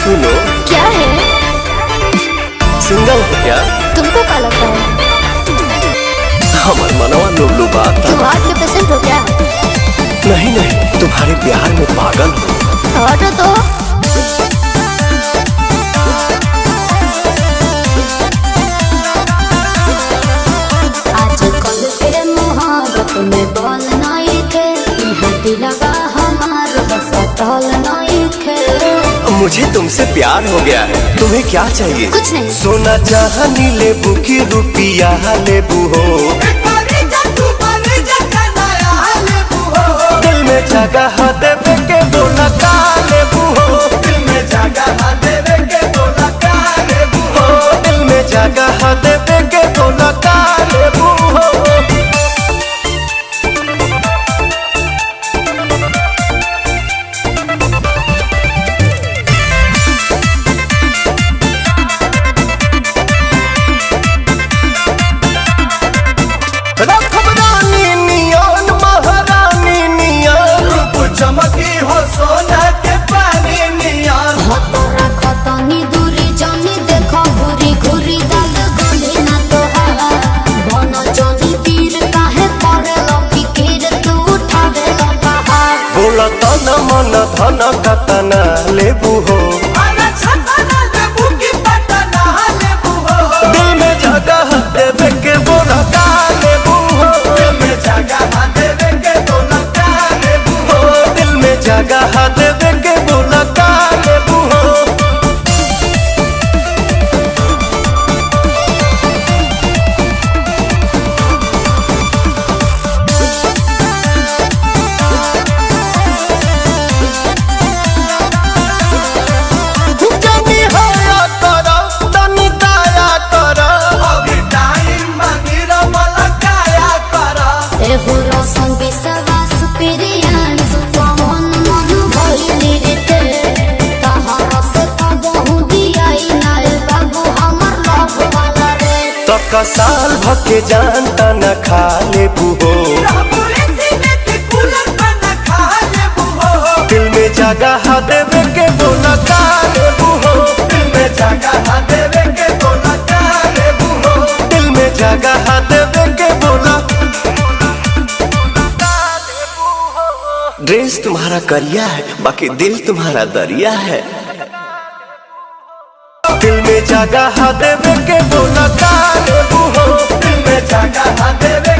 सुनो। क्या है? सिंगल हो क्या? तुमको क्या लगता है? हमार मनवा लुबलु बात। तुम हार्ट के पेशेंट हो क्या? नहीं नहीं, तुम्हारे प्यार में पागल हो। हटो तो। आजकल के मोहब्बत में बोल नहीं थे, दिलवा हमार बस टॉल नहीं थे। मुझे तुमसे प्यार हो गया है, तुम्हें क्या चाहिए? कुछ नहीं। सोना चाहनी लेबू की रुपिया लेबू हो, दिल में जगह देवे के बोला का लेबू हो, दिल में जगह देवे के बोला का लेबू हो, दिल में जगह देवे के बोला का लेबू हो। चमकी हो सोना के पानी नियन। खतनी दूरी जानी देखो घुरी घुरी दल गली ना तोहार बन जानी तीर काहे पड़े लकी कीर तू उठावे पहाड़। बोला तन मन धन कतना लेबू हो, लेबू की पटना लेबू हो, दिल में जगह देवे के बोला का लेबू हो, दिल में जगह देवे के बोला का लेबू हो, दिल में जगह देवे के बोला का लेबू हो। तक साल भके जानता न खा लेबू हो, दिल में जगह देवे के बोला का लेबू हो, दिल में जगह देवे के बोला का लेबू हो, दिल में जगह देवे के बोला। ड्रेस तुम्हारा करिया है, बाकी दिल तुम्हारा दरिया है, दिल में जगह देवे के बोला का लेबू हो, दिल में जगह देवे